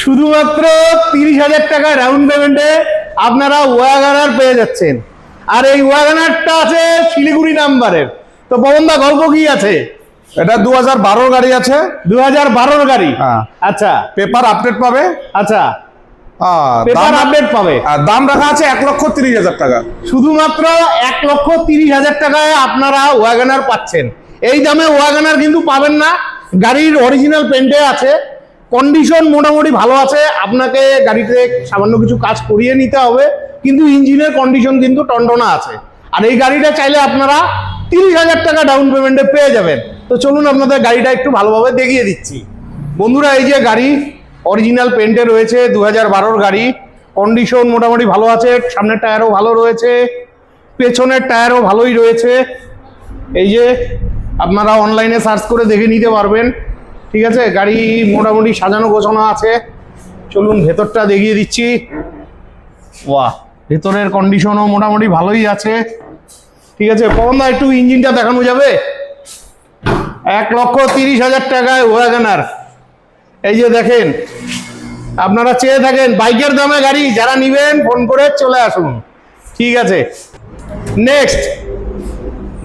শুধুমাত্র 30,000 টাকা ডাউন পেমেন্টে আপনারা ওয়াগনার পেয়ে যাচ্ছেন। আর এই ওয়াগনারটা আছে শিলিগুড়ি নাম্বারের। তো পবনদা গল্প কি আছে? এটা 2012 গাড়ি আছে। 2012 গাড়ি। হ্যাঁ। আচ্ছা, পেপার আপডেট পাবে। আচ্ছা, পেপার আপডেট পাবে। আর দাম রাখা আছে 1,30,000 টাকা। শুধুমাত্র 1,30,000 টাকায় আপনারা ওয়াগনার পাচ্ছেন। এই দামে ওয়াগনার কিন্তু পাবেন না। গাড়ির অরিজিনাল পেন্টে আছে, কন্ডিশন মোটামুটি ভালো আছে। আপনাকে গাড়িতে সামান্য কিছু কাজ করিয়ে নিতে হবে, কিন্তু ইঞ্জিনের কন্ডিশন কিন্তু টনটনা আছে। আর এই গাড়িটা চাইলে আপনারা 30,000 টাকা ডাউন পেমেন্টে পেয়ে যাবেন। তো চলুন আপনাদের গাড়িটা একটু ভালোভাবে দেখিয়ে দিচ্ছি। বন্ধুরা, এই যে গাড়ি অরিজিনাল পেন্টে রয়েছে, 2012 গাড়ি, কন্ডিশন মোটামুটি ভালো আছে। সামনের টায়ারও ভালো রয়েছে, পেছনের টায়ারও ভালোই রয়েছে। এই যে আপনারা অনলাইনে সার্চ করে দেখে নিতে পারবেন। ঠিক আছে, গাড়ি মোটামুটি সাজানো গোছানো আছে। চলুন ভেতরটা দেখিয়ে দিচ্ছি। বাহ, ভেতরের কন্ডিশনও মোটামুটি ভালোই আছে। ঠিক আছে, পবনদা একটু ইঞ্জিনটা দেখানো যাবে? 1,30,000 টাকায় ওয়াগনার। এই যে দেখেন, আপনারা চেয়ে থাকেন বাইকের দামে গাড়ি, যারা নিবেন ফোন করে চলে আসুন। ঠিক আছে, নেক্সট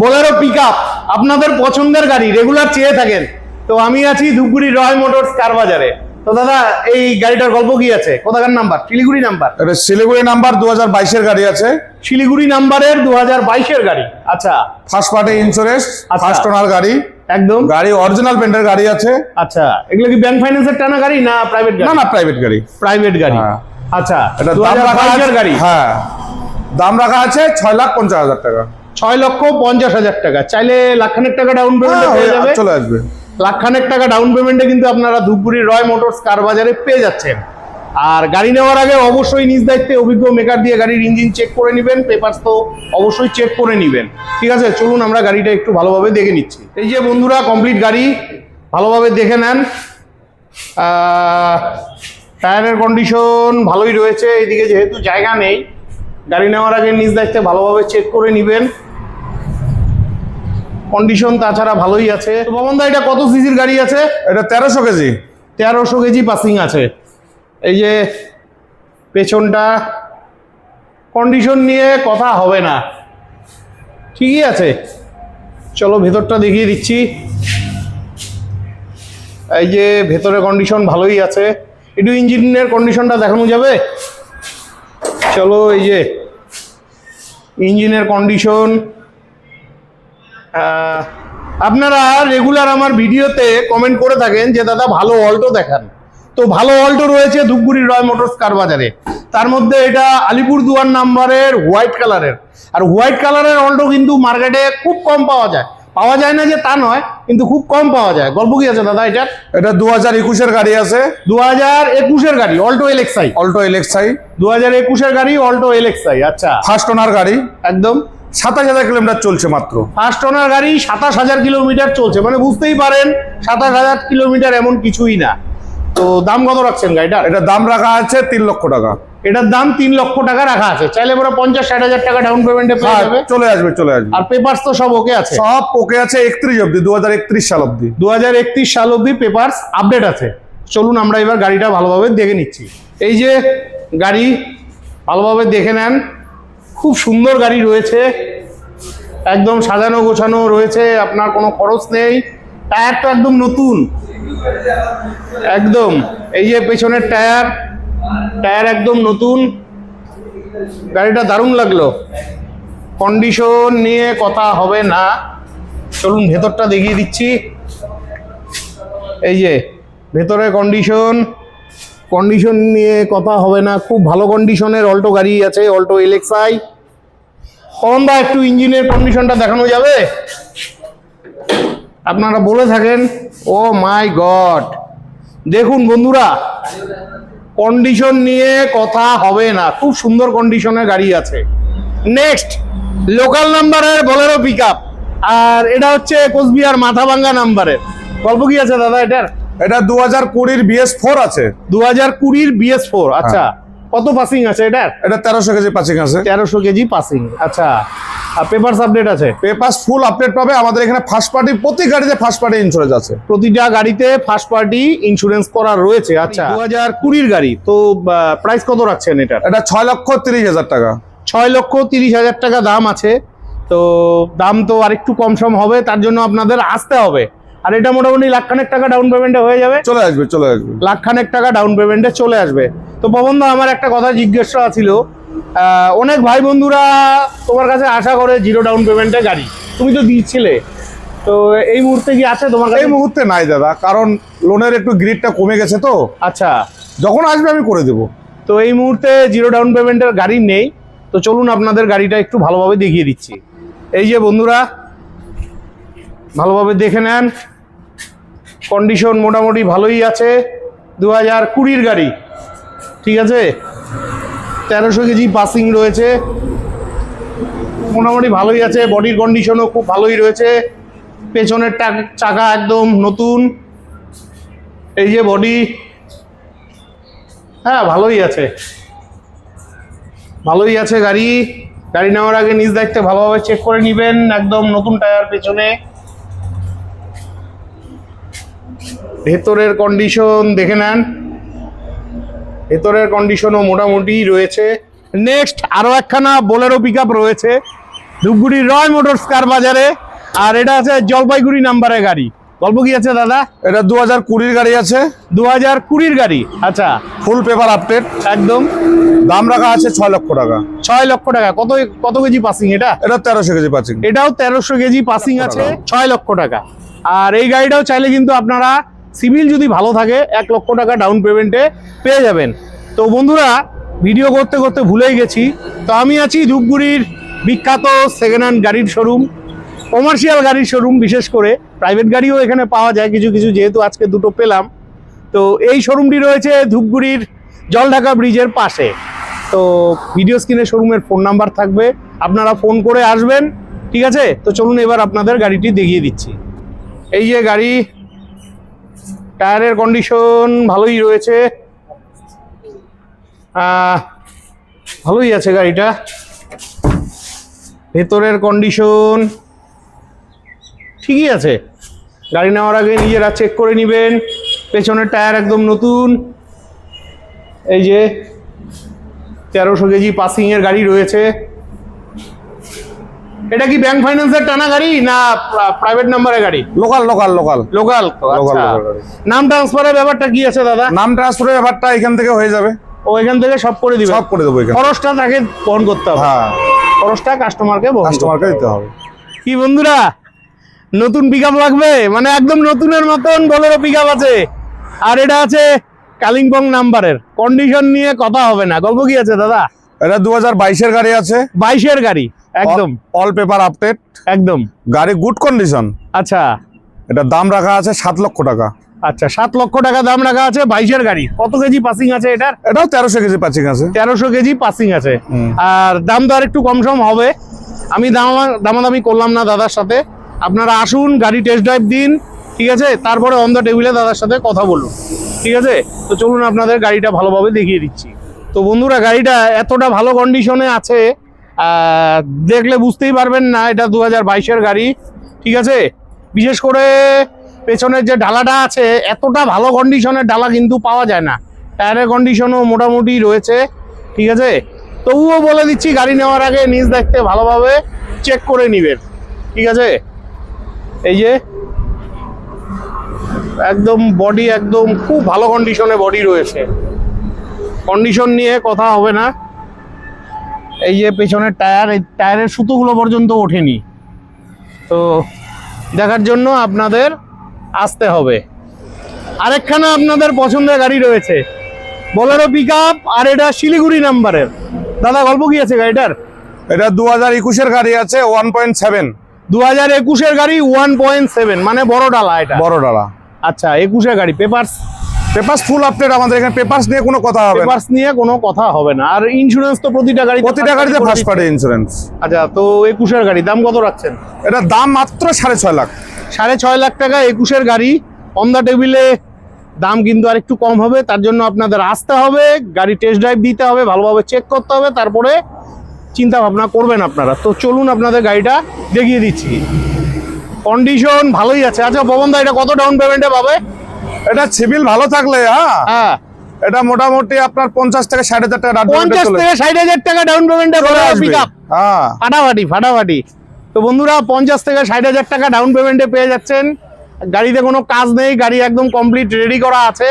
বোলেরো পিকআপ, আপনাদের পছন্দের গাড়ি, রেগুলার চেয়ে থাকেন। তো আমি আছি ধূপগুড়ি রয় মোটরস কার বাজারে। তো দাদা, এই গাড়িটার গল্প কি আছে? কোথাকার নাম্বার? শিলিগুড়ি নাম্বার। এটা শিলিগুড়ি নাম্বার, 2022 গাড়ি আছে। শিলিগুড়ি নাম্বারের 2022 গাড়ি। আচ্ছা, first party insurance, first owner গাড়ি, একদম গাড়ি অরিজিনাল পেন্টের গাড়ি আছে। আচ্ছা, এগুলো কি ব্যাংক ফাইন্যান্সের টানা গাড়ি না প্রাইভেট গাড়ি? না না, প্রাইভেট গাড়ি। প্রাইভেট গাড়ি। হ্যাঁ। আচ্ছা, এটা দাম রাখা আছে 2022 গাড়ি। হ্যাঁ, দাম রাখা আছে 6,50,000 টাকা। 6,50,000 টাকা। চাইলে লাখখানেক টাকা ডাউন পেমেন্টে পেয়ে যাবে। চলে আসবে। লাখখানেক টাকা ডাউন পেমেন্টে কিন্তু আপনারা ধূপগুড়ি রয় মোটরস কার বাজারে পেয়ে যাচ্ছেন। আর গাড়ি নেওয়ার আগে অবশ্যই নিজ দায়িত্বে অভিজ্ঞ মেকার দিয়ে গাড়ির ইঞ্জিন চেক করে নেবেন, পেপারস তো অবশ্যই চেক করে নেবেন। ঠিক আছে, চলুন আমরা গাড়িটা একটু ভালোভাবে দেখে নিচ্ছি। এই যে বন্ধুরা, কমপ্লিট গাড়ি, ভালোভাবে দেখে নেন। টায়ারের কন্ডিশন ভালোই রয়েছে। এইদিকে যেহেতু জায়গা নেই, গাড়ি নেওয়ার আগে নিজ দায়িত্বে ভালোভাবে চেক করে নেবেন। কন্ডিশন তাছাড়া ভালোই আছে। তো পবনদা, এটা কত সিসির গাড়ি আছে? এটা 1300 কেজি। 1300 কেজি পাসিং আছে। এই যে পেছনটা, কন্ডিশন নিয়ে কথা হবে না, ঠিকই আছে। চলো ভেতরটা দেখিয়ে দিচ্ছি। এই যে ভেতরে কন্ডিশন ভালোই আছে। একটু ইঞ্জিনের কন্ডিশনটা দেখানো যাবে? চলো, এই যে ইঞ্জিনের কন্ডিশন। আপনারা রেগুলার আমার ভিডিওতে কমেন্ট করে থাকেন যে দাদা ভালো অল্টো দেখান। তো ভালো অল্টো রয়েছে ধূপগুড়ি রয় মোটরস কার বাজারে। তার মধ্যে এটা আলিপুরদুয়ার নাম্বারের হোয়াইট কালারের। আর হোয়াইট কালারের অল্টো কিন্তু মার্কেটে খুব কম পাওয়া যায়। পাওয়া যায় না যে তা নয়, কিন্তু খুব কম পাওয়া যায়। গল্প কি আছে দাদা এটার? এটা 2021 গাড়ি আছে। 2021 গাড়ি, অল্টো এলএক্সআই। অল্টো এলএক্সআই 2021 গাড়ি, অল্টো এলএক্সআই। আচ্ছা, ফার্স্ট ওনার গাড়ি। একদম 27,000 কিলোমিটার চলছে মাত্র। ফার্স্ট ওনার গাড়ি, 27,000 কিলোমিটার চলছে। মানে বুঝতেই পারেন 27,000 কিলোমিটার এমন কিছুই না। তো দাম কত রাখছেন গাড়িটার? এটা দাম রাখা আছে 3 লক্ষ টাকা। এটার দাম 3 লক্ষ টাকা রাখা আছে। চাইলে পরে 50-60,000 টাকা ডাউন পেমেন্টে পেয়ে যাবে। চলে আসবে, চলে আসবে। আর পেপারস তো সব ওকে আছে? সব ওকে আছে 31 অবধি, 2031 সাল অবধি। 2031 সাল অবধি পেপারস আপডেট আছে। চলুন আমরা এবার গাড়িটা ভালোভাবে দেখে নিচ্ছি। এই যে গাড়ি, ভালোভাবে দেখে নেন। খুব সুন্দর গাড়ি রয়েছে, একদম সাজানো গোছানো রয়েছে, আপনার কোনো খরচ নেই। টায়ার তো একদম নতুন, একদম। এই যে পেছনের টায়ার, টায়ার একদম নতুন। গাড়িটা দারুণ লাগলো, কন্ডিশন নিয়ে কথা হবে না। চলুন ভেতরটা দেখিয়ে দিচ্ছি। এই যে ভেতরে কন্ডিশন, কন্ডিশন নিয়ে কথা হবে না। খুব ভালো কন্ডিশনের অল্টো গাড়ি আছে, অল্টো এলএক্সআই। পবনদা, একটু ইঞ্জিনের কন্ডিশনটা দেখানো যাবে? আপনারা বলে থাকেন, ও মাই গড। দেখুন বন্ধুরা, কন্ডিশন নিয়ে কথা হবে না, খুব সুন্দর কন্ডিশনের গাড়ি আছে। নেক্সট লোকাল নাম্বারের বোলেরো পিকআপ। আর এটা হচ্ছে কোচবিহার মাথাভাঙ্গা নাম্বারের। গল্প কি আছে দাদা এটার? এটা 2020 BS4 আছে। 2020 BS4। আচ্ছা, কত পাসিং আছে এটার? এটা 1300 কেজি পাসিং আছে। 1300 কেজি পাসিং। আচ্ছা, আর পেপারস আপডেট আছে? পেপারস ফুল আপডেট পাবে আমাদের এখানে। ফার্স্ট পার্টি প্রতি গাড়িতে ফার্স্ট পার্টি ইন্স্যুরেন্স আছে। প্রতিটা গাড়িতে ফার্স্ট পার্টি ইন্স্যুরেন্স করা রয়েছে। আচ্ছা, 2020 গাড়ি তো প্রাইস কত রাখছেন এটা? এটা 6,30,000 টাকা। 6,30,000 টাকা দাম আছে। তো দাম তো আরেকটু কম সম হবে, তার জন্য আপনাদের আসতে হবে। আর এটা মোটামুটি লাখখানেক টাকা ডাউন পেমেন্টে হয়ে যাবে। চলে আসবে। লাখখানেক টাকা ডাউন পেমেন্টে চলে আসবে। তো পবনদা, আমার একটা কথা জিজ্ঞাসা ছিল, অনেক ভাই বন্ধুরা তোমার কাছে আশা করে 0 ডাউন পেমেন্টে গাড়ি, তুমি তো দিচ্ছিলে, তো এই মুহূর্তে কি আছে তোমার কাছে? এই মুহূর্তে নাই দাদা, কারণ লোনের একটু গ্রিডটা কমে গেছে। তো আচ্ছা, যখন আসবে আমি করে দেবো। তো এই মুহূর্তে 0 ডাউন পেমেন্টের গাড়ি নেই। তো চলুন আপনাদের গাড়িটা একটু ভালোভাবে দেখিয়ে দিচ্ছি। এই যে বন্ধুরা, ভালোভাবে দেখে নেন, কন্ডিশন মোটামুটি ভালোই আছে। 2020 গাড়ি, ঠিক আছে। 1300 কেজি পাসিং রয়েছে, মোটামুটি ভালোই আছে। বডির কন্ডিশনও খুব ভালোই রয়েছে। পেছনের চাকা একদম নতুন। এই যে বডি, হ্যাঁ ভালোই আছে, ভালোই আছে গাড়ি। গাড়ি নেওয়ার আগে নিজ দায়িত্বে ভালোভাবে চেক করে নেবেন। একদম নতুন টায়ার পেছনে। ভেতরের কন্ডিশন দেখে নেন, ভেতরের কন্ডিশনও মোটামুটি রয়েছে। নেক্সট আরও একখানা বোলেরো পিক আপ রয়েছে ধূপগুড়ি রয় মোটরস কার বাজারে। আর এটা আছে জলপাইগুড়ি নাম্বারের গাড়ি। গল্প কি আছে দাদা? এটা 2020 গাড়ি আছে। 2020 গাড়ি, আচ্ছা। ফুল পেপার আপডেট একদম। দাম রাখা আছে 6 লক্ষ টাকা। 6 লক্ষ টাকা। কত কেজি পাসিং এটা? এটা 1300 কেজি পাচ্ছি। এটাও 1300 কেজি পাসিং আছে, 6 লক্ষ টাকা। আর এই গাড়িটাও চাইলে কিন্তু আপনারা, সিভিল যদি ভালো থাকে, 1 লক্ষ টাকা ডাউন পেমেন্টে পেয়ে যাবেন। তো বন্ধুরা, ভিডিও করতে করতে ভুলেই গেছি। তো আমি আছি ধূপগুড়ির বিখ্যাত সেকেন্ড হ্যান্ড গাড়ির শোরুম, কমার্শিয়াল গাড়ির শোরুম। বিশেষ করে প্রাইভেট গাড়িও এখানে পাওয়া যায় কিছু কিছু, যেহেতু আজকে দুটো পেলাম। তো এই শোরুমটি রয়েছে ধূপগুড়ির জলঢাকা ব্রিজের পাশে। তো ভিডিও স্ক্রিনে শোরুমের ফোন নাম্বার থাকবে, আপনারা ফোন করে আসবেন, ঠিক আছে। তো চলুন এবার আপনাদের গাড়িটি দেখিয়ে দিচ্ছি। এই যে গাড়ি, টায়ারের কন্ডিশন ভালোই রয়েছে, ভালোই আছে গাড়িটা। ভেতরের কন্ডিশন ঠিকই আছে। গাড়ি নেওয়ার আগে নিজেরা চেক করে নেবেন। পেছনের টায়ার একদম নতুন। এই যে 1300 কেজি পাসিংয়ের গাড়ি রয়েছে। এটা কি ব্যাংক ফাইন্যান্সের টানা গাড়ি না প্রাইভেট নাম্বারের গাড়ি? লোকাল। লোকাল তো, আচ্ছা। নাম ট্রান্সফারের ব্যাপারটা কি আছে দাদা? নাম ট্রান্সফারের ব্যাপারটা এখান থেকে হয়ে যাবে। ও এখান থেকে সব করে দিবে? সব করে দেবো। খরচটা তাকে বহন করতে হবে। হ্যাঁ, খরচটা কাস্টমারকে দিতে হবে। কি বন্ধুরা, নতুন পিক আপ লাগবে? মানে একদম নতুনের মতন বোলেরো পিক আপ আছে। আর এটা আছে কালিম্পং নাম্বারের। কন্ডিশন নিয়ে কথা হবে না। গল্প কি আছে দাদা? এটা 2022 গাড়ি আছে। 22 গাড়ি, একদম অল পেপার আপডেট, একদম। গাড়ি গুড কন্ডিশন। আচ্ছা, এটা দাম রাখা আছে 7 লক্ষ টাকা। আচ্ছা, 7 লক্ষ টাকা দাম রাখা আছে। 22 গাড়ি। কত কেজি পাসিং আছে এটার? এটাও 1300 কেজি পাসিং আছে। 1300 কেজি পাসিং আছে। আর দাম তো আর একটু কম সম হবে। আমি দামাদামি করলাম না দাদার সাথে। আপনারা আসুন, গাড়ি টেস্ট ড্রাইভ দিন, ঠিক আছে। তারপরে অন দ্য টেবিলে দাদার সাথে কথা বলুন, ঠিক আছে। তো চলুন আপনাদের গাড়িটা ভালোভাবে দেখিয়ে দিচ্ছি। তো বন্ধুরা, গাড়িটা এতটা ভালো কন্ডিশনে আছে, দেখলে বুঝতেই পারবেন না এটা 2022 গাড়ি, ঠিক আছে। বিশেষ করে পেছনের যে ডালাটা আছে, এতটা ভালো কন্ডিশনের ডালা কিন্তু পাওয়া যায় না। টায়ারের কন্ডিশনও মোটামুটি রয়েছে, ঠিক আছে। তবুও বলে দিচ্ছি, গাড়ি নেওয়ার আগে নিজ দায়িত্বে ভালোভাবে চেক করে নেবেন, ঠিক আছে। এই যে একদম বডি, একদম খুব ভালো কন্ডিশনে বডি রয়েছে। কন্ডিশন নিয়ে কথা হবে না। এই যে পেছনের টায়ার, এই টায়ারের সুতোগুলো পর্যন্ত ওঠেনি। তো দেখার জন্য আপনাদের আসতে হবে। আরেকখানা আপনাদের পছন্দের গাড়ি রয়েছে, বোলেরো পিক আপ। আর এটা শিলিগুড়ি নাম্বারের। দাদা, গল্প কি আছে গাড়িটার? এটা 2021 গাড়ি আছে, 1.7। 2021 গাড়ি, 1.7, মানে বড় ডালা। এটা বড় ডালা। আচ্ছা, 21 গাড়ি। পেপারস ফুল আপডেট আমাদের এখানে। পেপারস নিয়ে কোনো কথা হবে না। পেপারস নিয়ে কোনো কথা হবে না। আর ইন্স্যুরেন্স তো প্রতিটা গাড়িতে ফার্স্ট পার্টি ইন্স্যুরেন্স। আচ্ছা, তো 21 গাড়ি দাম কত রাখছেন? এটা দাম মাত্র 6.5 লাখ। 6.5 লাখ টাকা 21 গাড়ি। অন দ্য টেবিলে দাম কিন্তু আর একটু কম হবে। তার জন্য আপনাদের আসতে হবে, গাড়ি টেস্ট ড্রাইভ দিতে হবে, ভালোভাবে চেক করতে হবে, তারপরে চিন্তা ভাবনা করবেন আপনারা। তো চলুন আপনাদের গাড়িটা দেখিয়ে দিচ্ছি। কন্ডিশন ভালোই আছে। আচ্ছা পবন দা, এটা কত ডাউন পেমেন্টে পাবে? এটা সিভিল ভালো থাকলে হ্যাঁ, এটা মোটামুটি আপনার 50 থেকে 60,000 টাকা ডাউন পেমেন্টে 50 থেকে 60,000 টাকা ডাউন পেমেন্টে পিক আপ। হ্যাঁ, ফাটাফাটি। তো বন্ধুরা 50 থেকে 60,000 টাকা ডাউন পেমেন্টে পেয়ে যাচ্ছেন। গাড়িতে কোনো কাজ নেই, গাড়ি একদম কমপ্লিট রেডি করা আছে,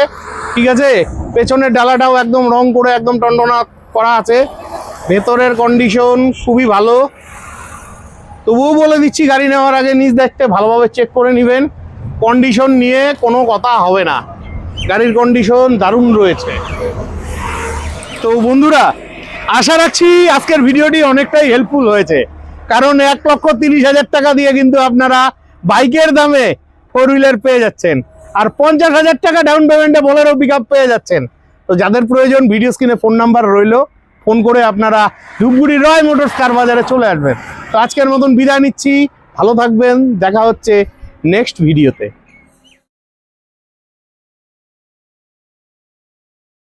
ঠিক আছে। পেছনের ডালাটাও একদম রং করে একদম টনটনা করা আছে। ভেতরের কন্ডিশন খুবই ভালো। তবুও বলে দিচ্ছি, গাড়ি নেওয়ার আগে নিজ দায়িত্বে ভালোভাবে চেক করে নেবেন। কন্ডিশন নিয়ে কোনো কথা হবে না, গাড়ির কন্ডিশন দারুণ রয়েছে। তো বন্ধুরা আশা রাখছি আজকের ভিডিওটি অনেকটাই হেল্পফুল হয়েছে, কারণ 1,30,000 টাকা দিয়ে কিন্তু আপনারা বাইকের দামে 4 হুইলার পেয়ে যাচ্ছেন, আর 50,000 টাকা ডাউন পেমেন্টে বোলেরো পিক আপ পেয়ে যাচ্ছেন। তো যাদের প্রয়োজন ভিডিও স্ক্রিনে ফোন নাম্বার রইলো, ফোন করে আপনারা ধূপগুড়ি রয় মোটরস কার বাজারে চলে আসবেন। তো আজকের মতন বিদায় নিচ্ছি, ভালো থাকবেন, দেখা হচ্ছে নেক্সট ভিডিওতে।